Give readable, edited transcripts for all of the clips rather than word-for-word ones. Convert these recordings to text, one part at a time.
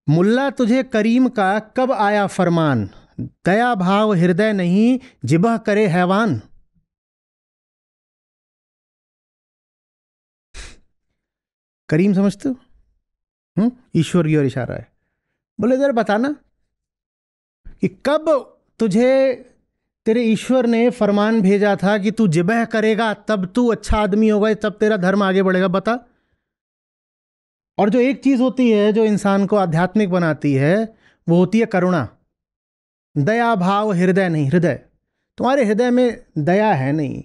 मुल्ला तुझे करीम का कब आया फरमान, दया भाव हृदय नहीं जिबह करे हैवान। करीम समझते हो? ईश्वर की ओर इशारा है। बोले जरा बताना कि कब तुझे तेरे ईश्वर ने फरमान भेजा था कि तू जिबह करेगा तब तू अच्छा आदमी होगा, तब तेरा धर्म आगे बढ़ेगा, बता। और जो एक चीज होती है जो इंसान को आध्यात्मिक बनाती है वो होती है करुणा। दया भाव हृदय नहीं, हृदय तुम्हारे हृदय में दया है नहीं,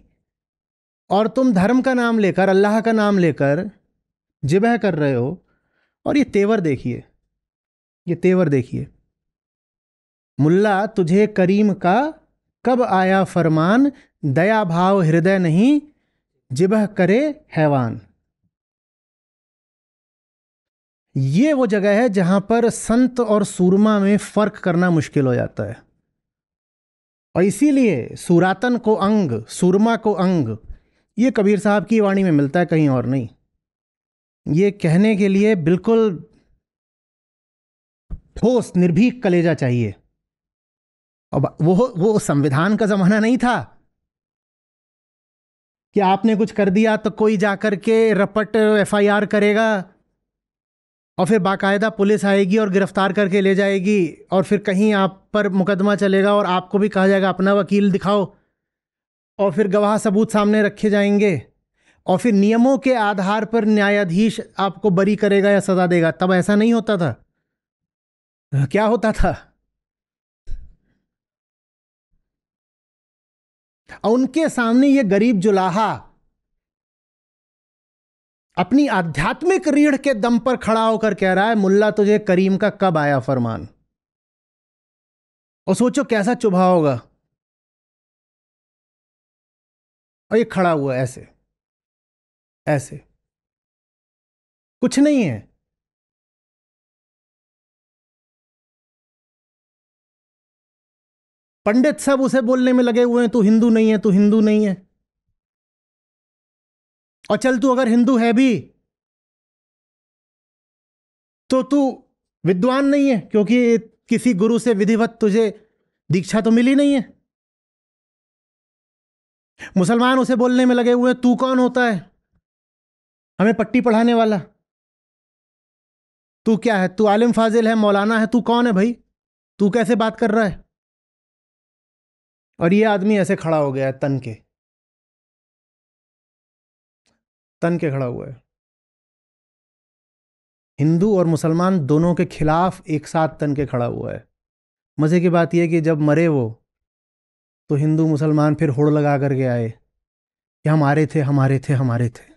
और तुम धर्म का नाम लेकर अल्लाह का नाम लेकर जिबह कर रहे हो। और ये तेवर देखिए, ये तेवर देखिए। मुल्ला तुझे करीम का कब आया फरमान, दया भाव हृदय नहीं जिबह करे हैवान। ये वो जगह है जहां पर संत और सूरमा में फर्क करना मुश्किल हो जाता है। और इसीलिए सुरातन को अंग, सूरमा को अंग, ये कबीर साहब की वाणी में मिलता है, कहीं और नहीं। ये कहने के लिए बिल्कुल ठोस निर्भीक कलेजा चाहिए। अब वो संविधान का जमाना नहीं था कि आपने कुछ कर दिया तो कोई जाकर के रपट एफआईआर करेगा और फिर बाकायदा पुलिस आएगी और गिरफ्तार करके ले जाएगी, और फिर कहीं आप पर मुकदमा चलेगा और आपको भी कहा जाएगा अपना वकील दिखाओ, और फिर गवाह सबूत सामने रखे जाएंगे, और फिर नियमों के आधार पर न्यायाधीश आपको बरी करेगा या सजा देगा। तब ऐसा नहीं होता था। क्या होता था? और उनके सामने ये गरीब जुलाहा अपनी आध्यात्मिक रीढ़ के दम पर खड़ा होकर कह रहा है मुल्ला तुझे करीम का कब आया फरमान। और सोचो कैसा चुभा होगा। और ये खड़ा हुआ ऐसे ऐसे, कुछ नहीं है। पंडित सब उसे बोलने में लगे हुए हैं तू हिंदू नहीं है, तू हिंदू नहीं है। और चल तू अगर हिंदू है भी तो तू विद्वान नहीं है, क्योंकि किसी गुरु से विधिवत तुझे दीक्षा तो मिली नहीं है। मुसलमान उसे बोलने में लगे हुए हैं तू कौन होता है हमें पट्टी पढ़ाने वाला, तू क्या है, तू आलिम फाजिल है, मौलाना है, तू कौन है भाई, तू कैसे बात कर रहा है। और ये आदमी ऐसे खड़ा हो गया है, तन के खड़ा हुआ है। हिंदू और मुसलमान दोनों के खिलाफ एक साथ तन के खड़ा हुआ है। मजे की बात यह कि जब मरे वो, तो हिंदू मुसलमान फिर होड़ लगा करके आए कि हमारे थे हमारे थे हमारे थे।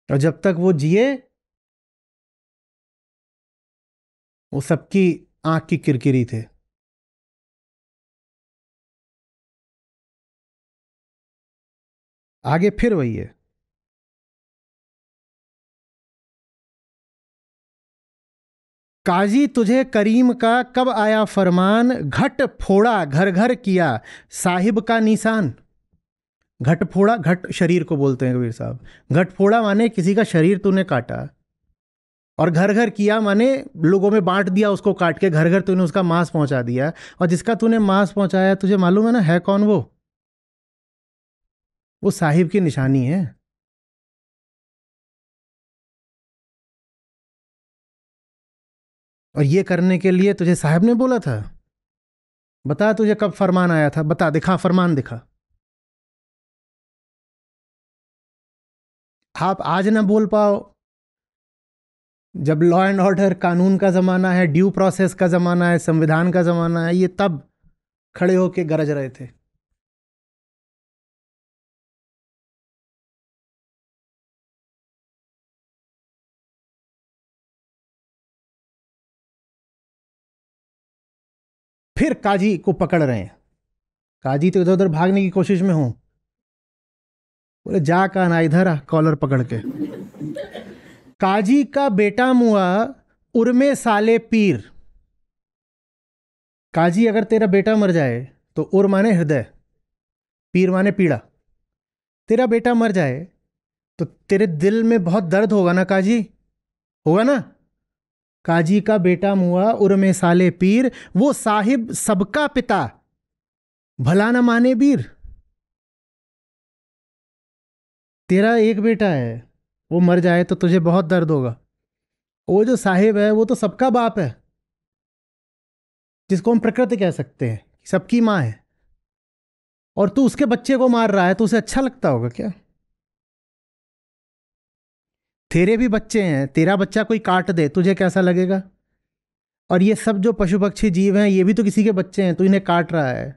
और जब तक वो जिए वो सबकी आंख की किरकिरी थे। आगे फिर वही है। काजी तुझे करीम का कब आया फरमान, घट फोड़ा घर घर किया साहिब का निशान। घट फोड़ा, घट शरीर को बोलते हैं कबीर साहब। घट फोड़ा माने किसी का शरीर तूने काटा, और घर घर किया माने लोगों में बांट दिया उसको, काट के घर घर तूने उसका मांस पहुंचा दिया। और जिसका तूने मांस पहुंचाया तुझे मालूम है ना है कौन वो साहिब की निशानी है। और ये करने के लिए तुझे साहब ने बोला था। बता तुझे कब फरमान आया था, बता, दिखा फरमान दिखा। आप आज ना बोल पाओ जब लॉ एंड ऑर्डर कानून का जमाना है, ड्यू प्रोसेस का जमाना है, संविधान का जमाना है, ये तब खड़े होके गरज रहे थे। फिर काजी को पकड़ रहे हैं। काजी तो इधर उधर भागने की कोशिश में हूं। बोले जा का ना इधर आ, कॉलर पकड़ के। काजी का बेटा मुआ उर्मे साले पीर। काजी अगर तेरा बेटा मर जाए तो उर माने हृदय, पीर माने पीड़ा। तेरा बेटा मर जाए तो तेरे दिल में बहुत दर्द होगा ना काजी, होगा ना। काजी का बेटा मुआ उर्मे साले पीर, वो साहिब सबका पिता, भला न माने बीर। तेरा एक बेटा है, वो मर जाए तो तुझे बहुत दर्द होगा। वो जो साहिब है वो तो सबका बाप है, जिसको हम प्रकृति कह सकते हैं, सबकी माँ है, और तू उसके बच्चे को मार रहा है तो उसे अच्छा लगता होगा क्या? तेरे भी बच्चे हैं, तेरा बच्चा कोई काट दे तुझे कैसा लगेगा? और ये सब जो पशु पक्षी जीव हैं ये भी तो किसी के बच्चे हैं, तू इन्हें काट रहा है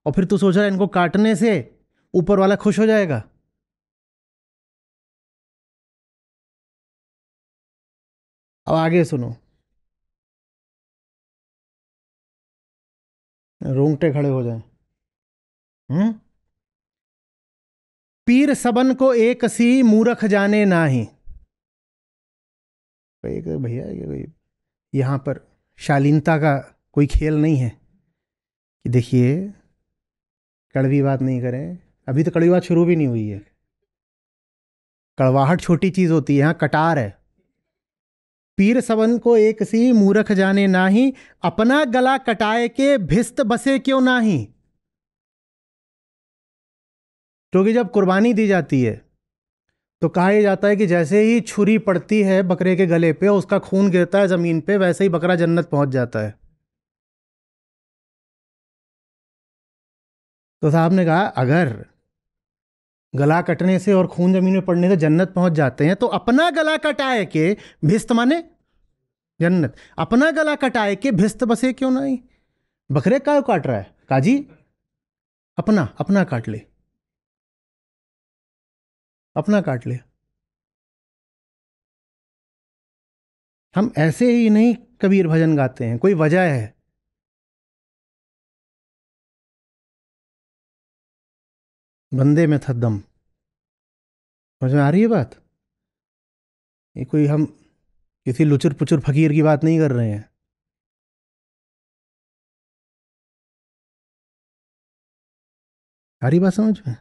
और फिर तू सोच रहा है इनको काटने से ऊपर वाला खुश हो जाएगा। अब आगे सुनो, रोंगटे खड़े हो जाएं। पीर सबन को एक सी मूरख जाने नाही। भैया ये यहाँ पर शालीनता का कोई खेल नहीं है कि देखिए कड़वी बात नहीं करें, अभी तो कड़वी बात शुरू भी नहीं हुई है। कड़वाहट छोटी चीज होती है, यहाँ कटार है। पीर सबन को एक सी मूरख जाने नाही, अपना गला कटाए के भिस्त बसे क्यों नाही। क्योंकि जब कुर्बानी दी जाती है तो कहा यह जाता है कि जैसे ही छुरी पड़ती है बकरे के गले पे, उसका खून गिरता है जमीन पे, वैसे ही बकरा जन्नत पहुंच जाता है। तो साहब ने कहा अगर गला कटने से और खून जमीन में पड़ने से जन्नत पहुंच जाते हैं तो अपना गला कटाए के भिस्त माने जन्नत, अपना गला कटाए के भिस्त बसे क्यों नहीं। बकरे का काट रहा है काजी, अपना अपना काट ले, अपना काट ले। हम ऐसे ही नहीं कबीर भजन गाते हैं, कोई वजह है। बंदे में था दम। समझ में आ रही है बात? ये कोई हम किसी लुचुर पुचुर फकीर की बात नहीं कर रहे हैं। आ रही बात समझ में?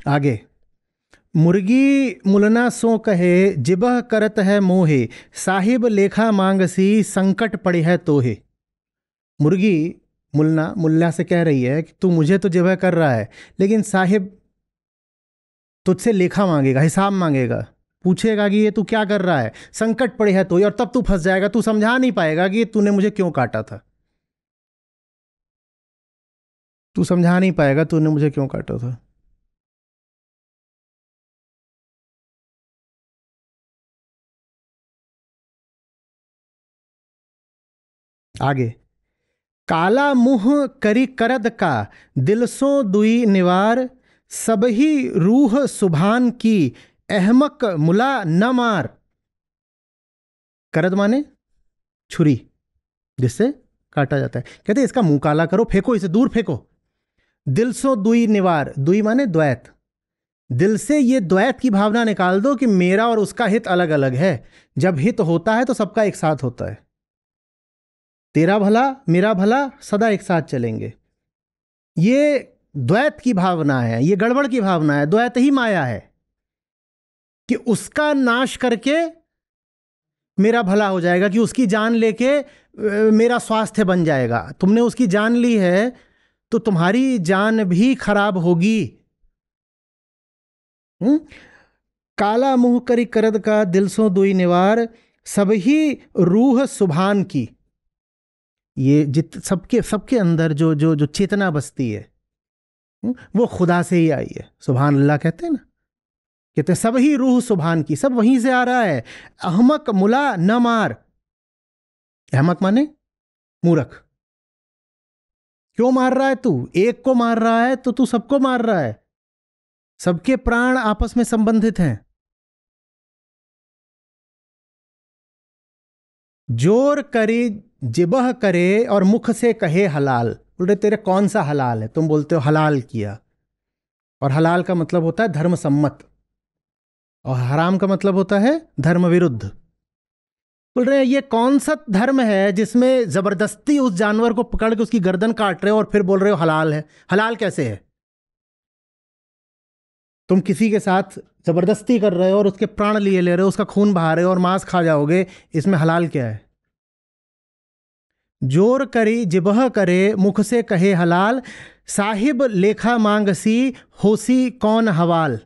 आगे, मुर्गी मुलना सो कहे जिबह करत है मोहे, साहिब लेखा मांगसी संकट पड़े है तोहे। मुर्गी मुलना मुल्ला से कह रही है कि तू मुझे तो जिबह कर रहा है, लेकिन साहिब तुझसे लेखा मांगेगा, हिसाब मांगेगा, पूछेगा कि ये तू क्या कर रहा है, संकट पड़े है तो, और तब तू फंस जाएगा, तू समझा नहीं पाएगा कि तूने मुझे क्यों काटा था। तू समझा नहीं पाएगा तूने मुझे क्यों काटा था। आगे, काला मुंह करी करद का दिल सो दुई निवार, सबही रूह सुभान की अहमक मुला न मार। करद माने छुरी, जिससे काटा जाता है। कहते हैं इसका मुंह काला करो, फेंको इसे दूर फेंको। दिल सो दुई निवार, दुई माने द्वैत, दिल से ये द्वैत की भावना निकाल दो कि मेरा और उसका हित अलग अलग है। जब हित होता है तो सबका एक साथ होता है, तेरा भला मेरा भला सदा एक साथ चलेंगे। ये द्वैत की भावना है, ये गड़बड़ की भावना है। द्वैत ही माया है कि उसका नाश करके मेरा भला हो जाएगा, कि उसकी जान लेके मेरा स्वास्थ्य बन जाएगा। तुमने उसकी जान ली है तो तुम्हारी जान भी खराब होगी। काला मुंह करी करद का दिल सो दुई निवार, सबही रूह सुभान की। ये जित सबके सबके अंदर जो जो जो चेतना बसती है वो खुदा से ही आई है। सुभान अल्लाह कहते हैं ना, कहते हैं सब ही रूह सुभान की, सब वहीं से आ रहा है। अहमक मुला न मार, अहमक माने मूर्ख। क्यों मार रहा है तू? एक को मार रहा है तो तू सबको मार रहा है। सबके प्राण आपस में संबंधित हैं। जोर करे जिबह करे और मुख से कहे हलाल। बोल रहे तेरे कौन सा हलाल है? तुम बोलते हो हलाल किया, और हलाल का मतलब होता है धर्म सम्मत, और हराम का मतलब होता है धर्म विरुद्ध। बोल रहे हैं ये कौन सा धर्म है जिसमें जबरदस्ती उस जानवर को पकड़ के उसकी गर्दन काट रहे हो और फिर बोल रहे हो हलाल है? हलाल कैसे है? तुम किसी के साथ जबरदस्ती कर रहे हो और उसके प्राण लिए ले रहे हो, उसका खून बहा रहे हो और मांस खा जाओगे, इसमें हलाल क्या है? जोर करी जिबह करे मुख से कहे हलाल, साहिब लेखा मांगसी होसी कौन हवाल।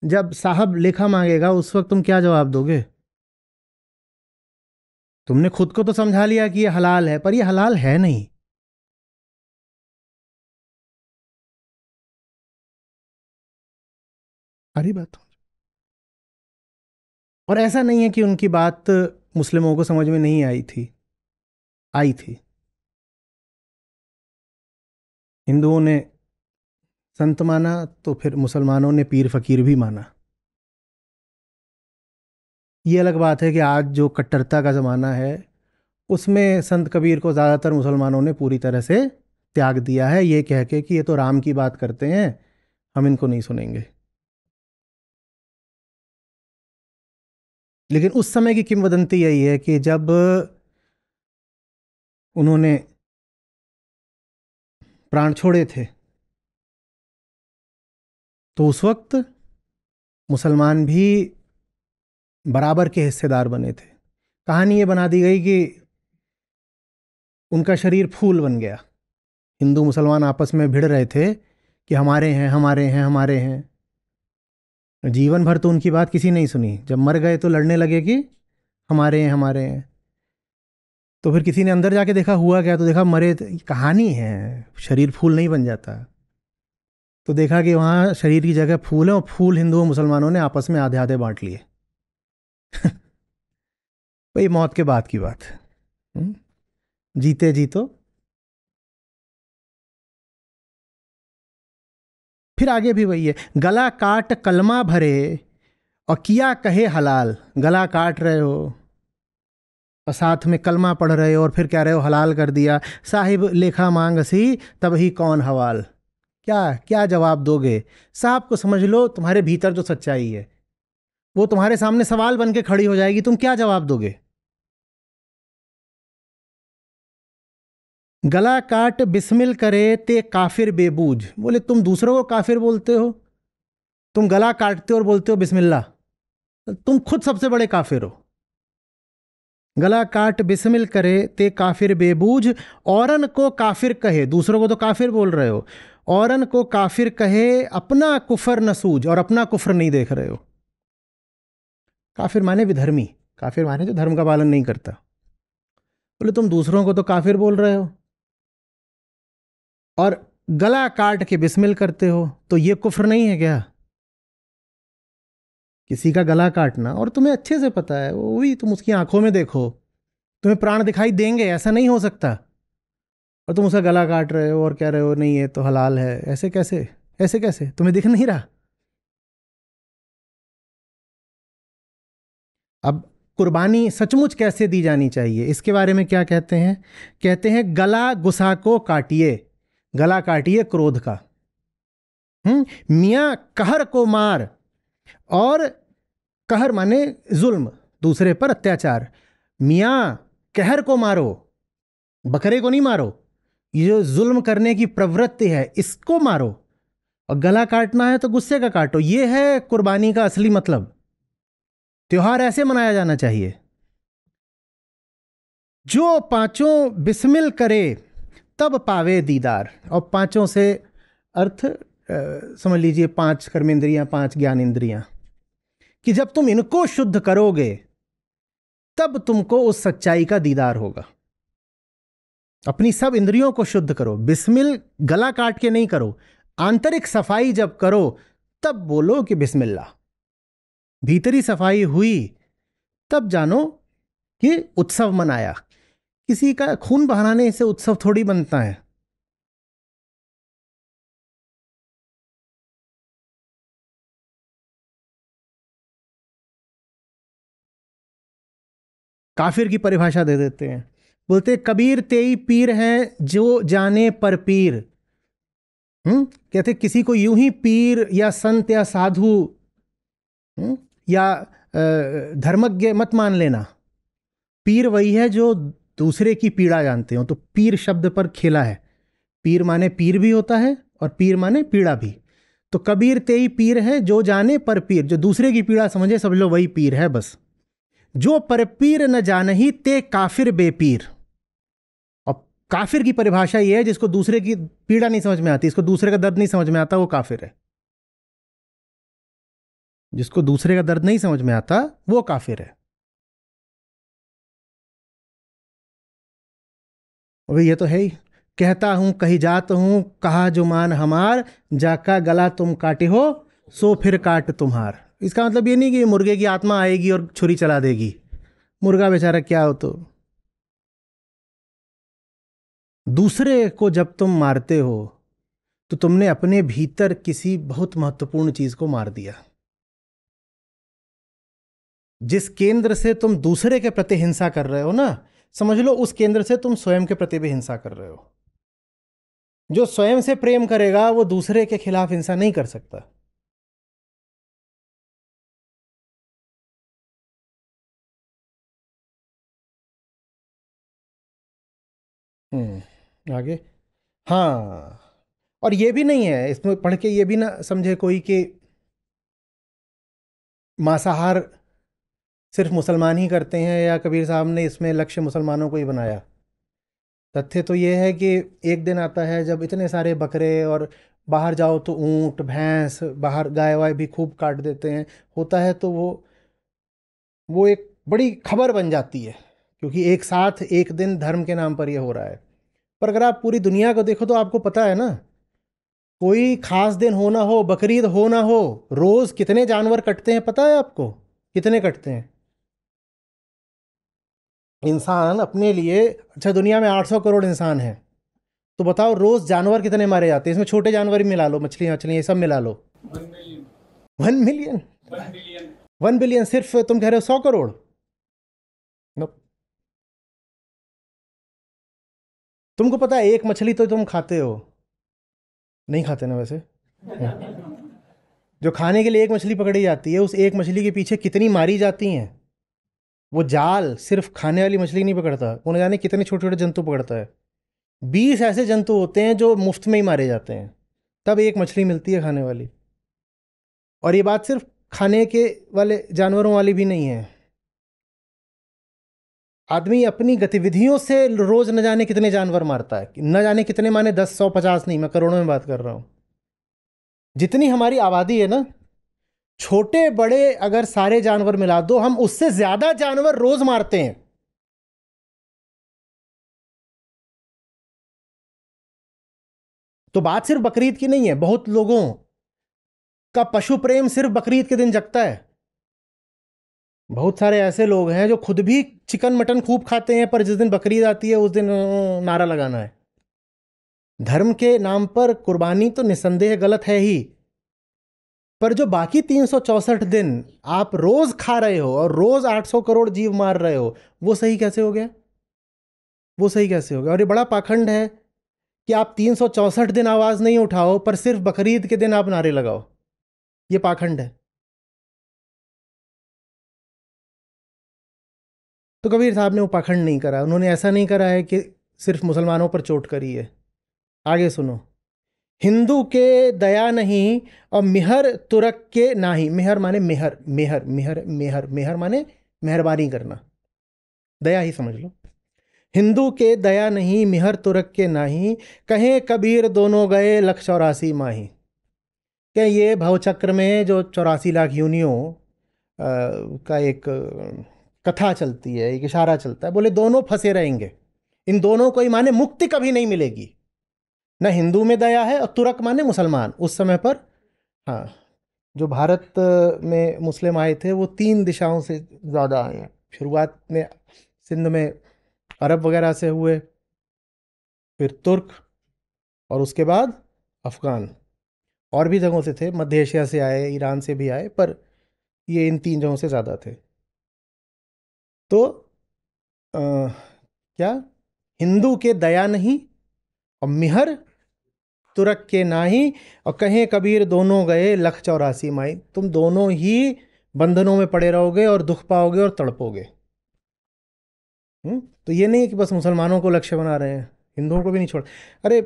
जब साहब लेखा मांगेगा उस वक्त तुम क्या जवाब दोगे? तुमने खुद को तो समझा लिया कि ये हलाल है, पर ये हलाल है नहीं। सारी बात। और ऐसा नहीं है कि उनकी बात मुस्लिमों को समझ में नहीं आई थी, आई थी। हिंदुओं ने संत माना तो फिर मुसलमानों ने पीर फकीर भी माना। ये अलग बात है कि आज जो कट्टरता का ज़माना है उसमें संत कबीर को ज़्यादातर मुसलमानों ने पूरी तरह से त्याग दिया है, ये कह के कि ये तो राम की बात करते हैं, हम इनको नहीं सुनेंगे। लेकिन उस समय की किंवदंती यही है कि जब उन्होंने प्राण छोड़े थे तो उस वक्त मुसलमान भी बराबर के हिस्सेदार बने थे। कहानी ये बना दी गई कि उनका शरीर फूल बन गया। हिंदू मुसलमान आपस में भिड़ रहे थे कि हमारे हैं हमारे हैं हमारे हैं। जीवन भर तो उनकी बात किसी नहीं सुनी, जब मर गए तो लड़ने लगे कि हमारे हैं हमारे हैं। तो फिर किसी ने अंदर जाके देखा हुआ क्या, तो देखा मरे कहानी है, शरीर फूल नहीं बन जाता। तो देखा कि वहाँ शरीर की जगह फूल है और फूल हिंदुओं मुसलमानों ने आपस में आधे आधे बांट लिए। भाई मौत के बाद की बात। हम्म, जीते जी तो। फिर आगे भी वही है, गला काट कलमा भरे और किया कहे हलाल। गला काट रहे हो और साथ में कलमा पढ़ रहे हो और फिर कह रहे हो हलाल कर दिया। साहिब लेखा मांग सी तब ही कौन हवाल। क्या क्या जवाब दोगे? साहब को समझ लो, तुम्हारे भीतर जो सच्चाई है वो तुम्हारे सामने सवाल बन के खड़ी हो जाएगी, तुम क्या जवाब दोगे? गला काट बिस्मिल करे ते काफिर बेबूझ। बोले तुम दूसरों को काफिर बोलते हो, तुम गला काटते हो और बोलते हो बिस्मिल्लाह, तुम खुद सबसे बड़े काफिर हो। गला काट बिस्मिल करे ते काफिर बेबूझ, औरन को काफिर कहे। दूसरों को तो काफिर बोल रहे हो, औरन को काफिर कहे अपना कुफर न सूझ। और अपना कुफर नहीं देख रहे हो। काफिर माने विधर्मी, काफिर माने जो धर्म का पालन नहीं करता। बोले तुम दूसरों को तो काफिर बोल रहे हो और गला काट के बिस्मिल करते हो, तो ये कुफ्र नहीं है क्या? किसी का गला काटना, और तुम्हें अच्छे से पता है वही, तुम उसकी आंखों में देखो, तुम्हें प्राण दिखाई देंगे, ऐसा नहीं हो सकता, और तुम उसका गला काट रहे हो और कह रहे हो नहीं ये तो हलाल है। ऐसे कैसे? ऐसे कैसे? तुम्हें दिख नहीं रहा? अब कुर्बानी सचमुच कैसे दी जानी चाहिए, इसके बारे में क्या कहते हैं? कहते हैं गला गुस्सा को काटिए, गला काटिए क्रोध का। मियाँ कहर को मार। और कहर माने जुल्म, दूसरे पर अत्याचार। मियाँ कहर को मारो, बकरे को नहीं मारो, ये जो जुल्म करने की प्रवृत्ति है इसको मारो। और गला काटना है तो गुस्से का काटो। ये है कुर्बानी का असली मतलब। त्योहार ऐसे मनाया जाना चाहिए। जो पांचों बिस्मिल करे तब पावे दीदार। और पांचों से अर्थ समझ लीजिए 5 कर्मेंद्रियां, 5 ज्ञान इंद्रियां, कि जब तुम इनको शुद्ध करोगे तब तुमको उस सच्चाई का दीदार होगा। अपनी सब इंद्रियों को शुद्ध करो। बिस्मिल गला काट के नहीं करो, आंतरिक सफाई जब करो तब बोलो कि बिस्मिल्लाह। भीतरी सफाई हुई तब जानो कि उत्सव मनाया। किसी का खून बहाने से उत्सव थोड़ी बनता है। काफिर की परिभाषा दे देते हैं, बोलते कबीर तेई पीर हैं जो जाने पर पीर। कहते किसी को यूं ही पीर या संत या साधु या धर्मज्ञ मत मान लेना। पीर वही है जो दूसरे की पीड़ा जानते हो। तो पीर शब्द पर खेला है। पीर माने पीर भी होता है और पीर माने पीड़ा भी। तो कबीर तेई पीर है जो जाने पर पीर, जो दूसरे की पीड़ा समझे समझ लो वही पीर है बस। जो पर पीर न जानही ते काफिर बेपीर। और काफिर की परिभाषा ये है जिसको दूसरे की पीड़ा नहीं समझ में आती, इसको दूसरे का दर्द नहीं समझ में आता, वो काफिर है। जिसको दूसरे का दर्द नहीं समझ में आता वो काफिर है। अभी ये तो है ही, कहता हूं कही जात हूं कहा जो मान हमार, जाका गला तुम काटे हो सो फिर काट तुम्हार। इसका मतलब ये नहीं कि मुर्गे की आत्मा आएगी और छुरी चला देगी, मुर्गा बेचारा क्या हो। तो दूसरे को जब तुम मारते हो तो तुमने अपने भीतर किसी बहुत महत्वपूर्ण चीज को मार दिया। जिस केंद्र से तुम दूसरे के प्रति हिंसा कर रहे हो ना, समझ लो उस केंद्र से तुम स्वयं के प्रति भी हिंसा कर रहे हो। जो स्वयं से प्रेम करेगा वो दूसरे के खिलाफ हिंसा नहीं कर सकता। आगे। हाँ, और ये भी नहीं है इसमें पढ़ के ये भी ना समझे कोई कि मांसाहार सिर्फ मुसलमान ही करते हैं या कबीर साहब ने इसमें लक्ष्य मुसलमानों को ही बनाया। तथ्य तो ये है कि एक दिन आता है जब इतने सारे बकरे, और बाहर जाओ तो ऊंट भैंस, बाहर गाय वाय भी खूब काट देते हैं, होता है तो वो एक बड़ी खबर बन जाती है, क्योंकि एक साथ एक दिन धर्म के नाम पर यह हो रहा है। पर अगर आप पूरी दुनिया को देखो तो आपको पता है ना, कोई खास दिन हो ना हो, बकरीद हो ना हो, रोज कितने जानवर कटते हैं पता है आपको? कितने कटते हैं इंसान अपने लिए? अच्छा, दुनिया में 800 करोड़ इंसान हैं, तो बताओ रोज जानवर कितने मारे जाते हैं? इसमें छोटे जानवर भी मिला लो, मछलियां मछलियां ये सब मिला लो। 1 मिलियन। 1 बिलियन सिर्फ तुम कह रहे हो 100 करोड़? नो। तुमको पता है एक मछली तो तुम खाते हो, नहीं खाते ना वैसे? जो खाने के लिए एक मछली पकड़ी जाती है, उस एक मछली के पीछे कितनी मारी जाती हैं। वो जाल सिर्फ खाने वाली मछली नहीं पकड़ता, वो न जाने कितने छोटे छोटे जंतु पकड़ता है। 20 ऐसे जंतु होते हैं जो मुफ्त में ही मारे जाते हैं, तब एक मछली मिलती है खाने वाली। और ये बात सिर्फ खाने के वाले जानवरों वाली भी नहीं है। आदमी अपनी गतिविधियों से रोज न जाने कितने जानवर मारता है, न जाने कितने, माने 10 100 50 नहीं, मैं करोड़ों में बात कर रहा हूं। जितनी हमारी आबादी है ना, छोटे बड़े अगर सारे जानवर मिला दो, हम उससे ज्यादा जानवर रोज मारते हैं। तो बात सिर्फ बकरीद की नहीं है, बहुत लोगों का पशु प्रेम सिर्फ बकरीद के दिन जगता है। बहुत सारे ऐसे लोग हैं जो खुद भी चिकन मटन खूब खाते हैं, पर जिस दिन बकरीद आती है उस दिन नारा लगाना है। धर्म के नाम पर कुर्बानी तो निस्संदेह गलत है ही, पर जो बाकी 364 दिन आप रोज खा रहे हो और रोज 800 करोड़ जीव मार रहे हो, वो सही कैसे हो गया? वो सही कैसे हो गया? और ये बड़ा पाखंड है कि आप 364 दिन आवाज नहीं उठाओ पर सिर्फ बकरीद के दिन आप नारे लगाओ। ये पाखंड है। तो कबीर साहब ने वो पाखंड नहीं करा, उन्होंने ऐसा नहीं करा है कि सिर्फ मुसलमानों पर चोट करी है। आगे सुनो। हिंदू के दया नहीं और मिहर तुरक के नाही। मिहर माने मेहर, मेहर मेहर मेहर मेहर माने मेहरबानी करना, दया ही समझ लो। हिंदू के दया नहीं मिहर तुरक के नाही, कहे कबीर दोनों गए 184 माही। क्या ये भवचक्र में जो 84 लाख योनियों का एक कथा चलती है, एक इशारा चलता है, बोले दोनों फंसे रहेंगे, इन दोनों को ही माने मुक्ति कभी नहीं मिलेगी। ना हिंदू में दया है, और तुरक माने मुसलमान उस समय पर। हाँ, जो भारत में मुस्लिम आए थे वो 3 दिशाओं से ज़्यादा आए हैं। शुरुआत में सिंध में अरब वगैरह से हुए, फिर तुर्क, और उसके बाद अफ़गान। और भी जगहों से थे, मध्य एशिया से आए, ईरान से भी आए, पर ये इन 3 जगहों से ज़्यादा थे। तो अ, क्या, हिंदू के दया नहीं और मिहर तुरक के नाही, और कहें कबीर दोनों गए 184 माई। तुम दोनों ही बंधनों में पड़े रहोगे और दुख पाओगे और तड़पोगे। तो ये नहीं कि बस मुसलमानों को लक्ष्य बना रहे हैं, हिंदुओं को भी नहीं छोड़। अरे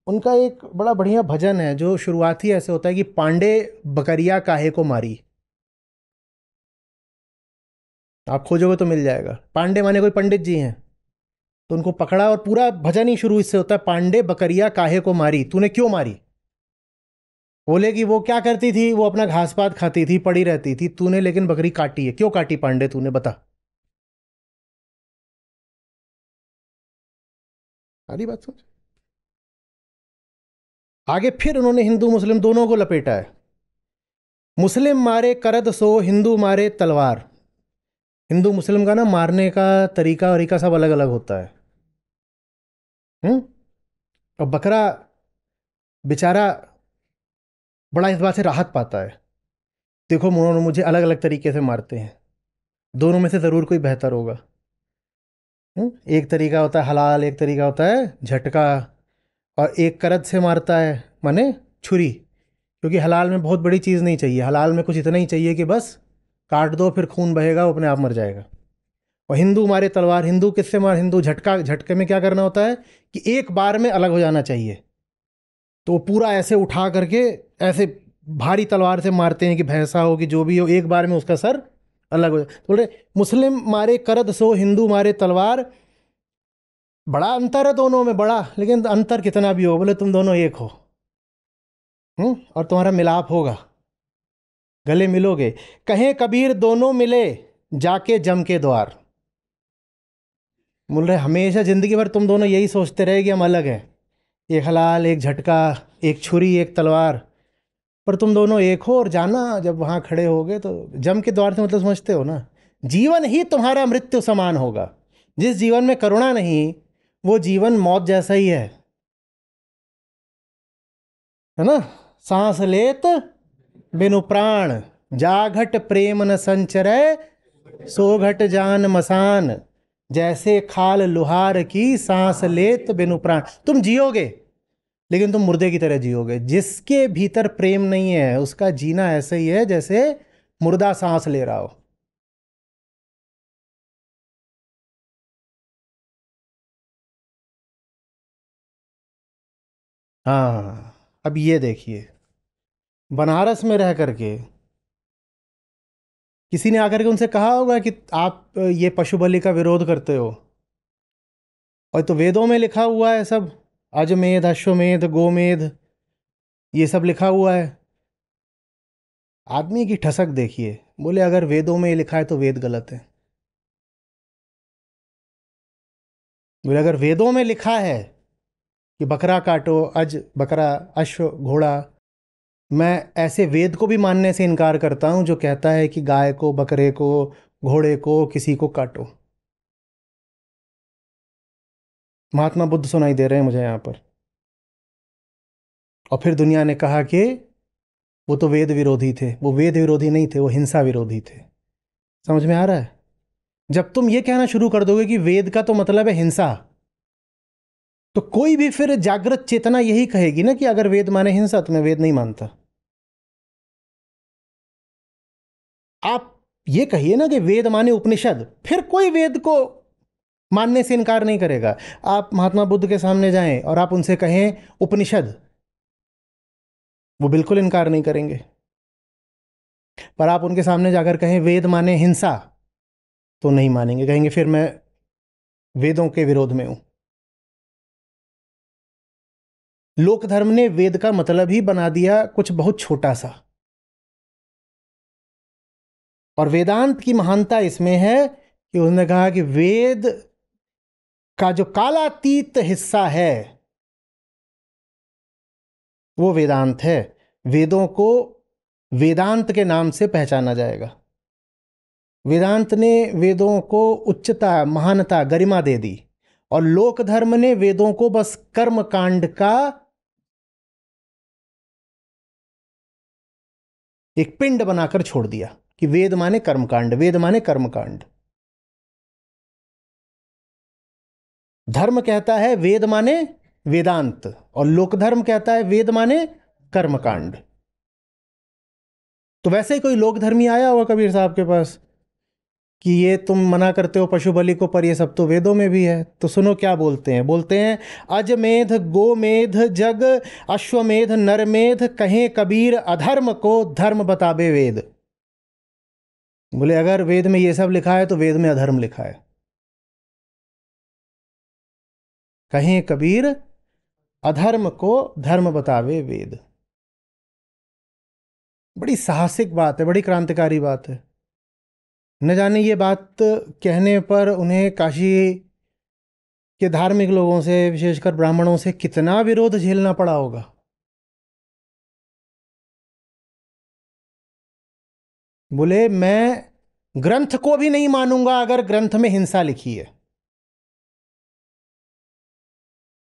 उनका एक बड़ा बढ़िया भजन है जो शुरुआत ही ऐसे होता है कि पांडे बकरिया काहे को मारी। आप खोजोगे तो मिल जाएगा। पांडे माने कोई पंडित जी हैं, तो उनको पकड़ा और पूरा भजन ही शुरू इससे होता है, पांडे बकरिया काहे को मारी, तूने क्यों मारी। बोले कि वो क्या करती थी, वो अपना घास पात खाती थी, पड़ी रहती थी, तूने लेकिन बकरी काटी है, क्यों काटी पांडे तूने, बता। सारी बात समझ। आगे फिर उन्होंने हिंदू मुस्लिम दोनों को लपेटा है। मुस्लिम मारे करद सो हिंदू मारे तलवार। हिंदू मुस्लिम का ना मारने का तरीका वरीका सब अलग अलग होता है। हम्म। और बकरा बेचारा बड़ा इस बात से राहत पाता है, देखो उन्होंने मुझे अलग अलग तरीके से मारते हैं, दोनों में से ज़रूर कोई बेहतर होगा। एक तरीका होता है हलाल, एक तरीका होता है झटका, और एक करद से मारता है माने छुरी, क्योंकि हलाल में बहुत बड़ी चीज़ नहीं चाहिए, हलाल में कुछ इतना ही चाहिए कि बस काट दो, फिर खून बहेगा, वो अपने आप मर जाएगा। और हिंदू मारे तलवार, हिंदू किससे मार, हिंदू झटका, झटके में क्या करना होता है कि एक बार में अलग हो जाना चाहिए, तो वो पूरा ऐसे उठा करके ऐसे भारी तलवार से मारते हैं कि भैंसा हो कि जो भी हो, एक बार में उसका सर अलग हो जाए। तो बोले मुस्लिम मारे करद सो हिंदू मारे तलवार, बड़ा अंतर है दोनों में बड़ा, लेकिन अंतर कितना भी हो, बोले तुम दोनों एक हो। और तुम्हारा मिलाप होगा, गले मिलोगे। कहें कबीर दोनों मिले जाके जम के द्वार। बोल रहे हमेशा जिंदगी भर तुम दोनों यही सोचते रहे कि हम अलग हैं, एक हलाल एक झटका, एक छुरी एक तलवार, पर तुम दोनों एक हो। और जाना जब वहाँ खड़े होगे तो जम के द्वार से मतलब समझते हो ना, जीवन ही तुम्हारा मृत्यु समान होगा। जिस जीवन में करुणा नहीं, वो जीवन मौत जैसा ही है ना। सांस लेत बिनु प्राण, जाघट प्रेम न संचरै, सो घट जान मसान। जैसे खाल लुहार की, सांस लेत बिनु प्राण। तुम जियोगे लेकिन तुम मुर्दे की तरह जियोगे। जिसके भीतर प्रेम नहीं है उसका जीना ऐसे ही है जैसे मुर्दा सांस ले रहा हो। हाँ, अब ये देखिए, बनारस में रह करके किसी ने आकर के उनसे कहा होगा कि आप ये पशु बलि का विरोध करते हो, और तो वेदों में लिखा हुआ है सब, अजमेध अश्वमेध गोमेध ये सब लिखा हुआ है। आदमी की ठसक देखिए, बोले अगर वेदों में ये लिखा है तो वेद गलत है। बोले अगर वेदों में लिखा है कि बकरा काटो, अज बकरा अश्व घोड़ा, मैं ऐसे वेद को भी मानने से इनकार करता हूं जो कहता है कि गाय को, बकरे को, घोड़े को, किसी को काटो। महात्मा बुद्ध सुनाई दे रहे हैं मुझे यहाँ पर। और फिर दुनिया ने कहा कि वो तो वेद विरोधी थे। वो वेद विरोधी नहीं थे, वो हिंसा विरोधी थे। समझ में आ रहा है? जब तुम ये कहना शुरू कर दोगे कि वेद का तो मतलब है हिंसा, तो कोई भी फिर जागृत चेतना यही कहेगी ना कि अगर वेद माने हिंसा तो मैं वेद नहीं मानता। आप ये कहिए ना कि वेद माने उपनिषद, फिर कोई वेद को मानने से इनकार नहीं करेगा। आप महात्मा बुद्ध के सामने जाएं और आप उनसे कहें उपनिषद, वो बिल्कुल इनकार नहीं करेंगे। पर आप उनके सामने जाकर कहें वेद माने हिंसा, तो नहीं मानेंगे, कहेंगे फिर मैं वेदों के विरोध में हूं। लोक धर्म ने वेद का मतलब ही बना दिया कुछ बहुत छोटा सा। और वेदांत की महानता इसमें है कि उसने कहा कि वेद का जो कालातीत हिस्सा है वो वेदांत है। वेदों को वेदांत के नाम से पहचाना जाएगा। वेदांत ने वेदों को उच्चता, महानता, गरिमा दे दी, और लोक धर्म ने वेदों को बस कर्म कांड का एक पिंड बनाकर छोड़ दिया कि वेद माने कर्मकांड, वेद माने कर्मकांड। धर्म कहता है वेद माने वेदांत, और लोक धर्म कहता है वेद माने कर्मकांड। तो वैसे ही कोई लोक धर्मी आया होगा कबीर साहब के पास, कि ये तुम मना करते हो पशु बलि को, पर ये सब तो वेदों में भी है। तो सुनो क्या बोलते हैं, बोलते हैं अजमेध गोमेध जग अश्वमेध नरमेध, कहें कबीर अधर्म को धर्म बताबे वेद। बोले अगर वेद में ये सब लिखा है तो वेद में अधर्म लिखा है। कहें कबीर अधर्म को धर्म बतावे वेद। बड़ी साहसिक बात है, बड़ी क्रांतिकारी बात है। न जाने ये बात कहने पर उन्हें काशी के धार्मिक लोगों से, विशेषकर ब्राह्मणों से, कितना विरोध झेलना पड़ा होगा। बोले मैं ग्रंथ को भी नहीं मानूंगा अगर ग्रंथ में हिंसा लिखी है।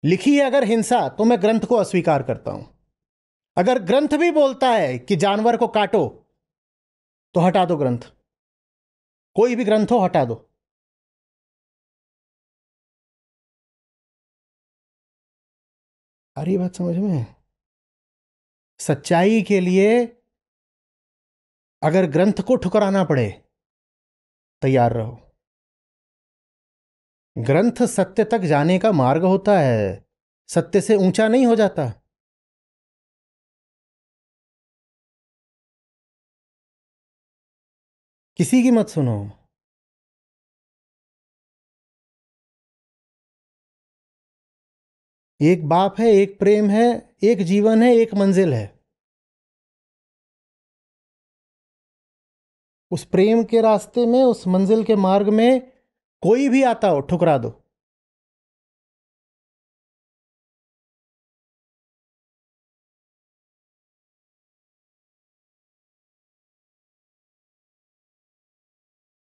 लिखी है अगर हिंसा तो मैं ग्रंथ को अस्वीकार करता हूं। अगर ग्रंथ भी बोलता है कि जानवर को काटो तो हटा दो ग्रंथ, कोई भी ग्रंथ हो हटा दो। आ रही बात समझ में? सच्चाई के लिए अगर ग्रंथ को ठुकराना पड़े तैयार रहो। ग्रंथ सत्य तक जाने का मार्ग होता है, सत्य से ऊंचा नहीं हो जाता। किसी की मत सुनो। एक बाप है, एक प्रेम है, एक जीवन है, एक मंजिल है। उस प्रेम के रास्ते में, उस मंजिल के मार्ग में कोई भी आता हो ठुकरा दो।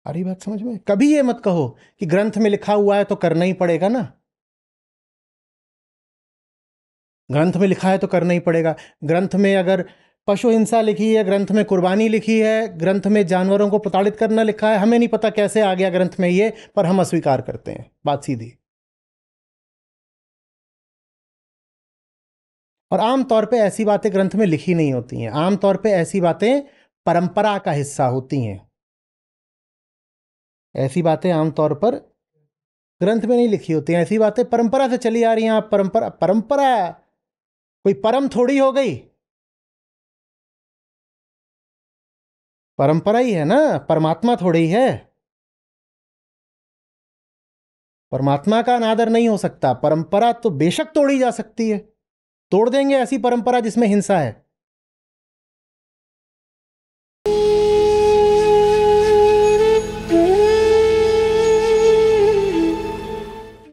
अरे बात समझ में? कभी ये मत कहो कि ग्रंथ में लिखा हुआ है तो करना ही पड़ेगा ना। ग्रंथ में लिखा है तो करना ही पड़ेगा। ग्रंथ में अगर पशु हिंसा लिखी है, ग्रंथ में कुर्बानी लिखी है, ग्रंथ में जानवरों को प्रताड़ित करना लिखा है, हमें नहीं पता कैसे आ गया ग्रंथ में ये, पर हम अस्वीकार करते हैं। बात सीधी। और आमतौर पे ऐसी बातें ग्रंथ में लिखी नहीं होती हैं। आमतौर पे ऐसी बातें परंपरा का हिस्सा होती हैं। ऐसी बातें आमतौर पर ग्रंथ में नहीं लिखी होती हैं। ऐसी बातें परंपरा से चली आ रही हैं। आप परंपरा परंपरा कोई परम थोड़ी हो गई, परंपरा ही है ना, परमात्मा थोड़ी है। परमात्मा का अनादर नहीं हो सकता। परंपरा तो बेशक तोड़ी जा सकती है। तोड़ देंगे ऐसी परंपरा जिसमें हिंसा है।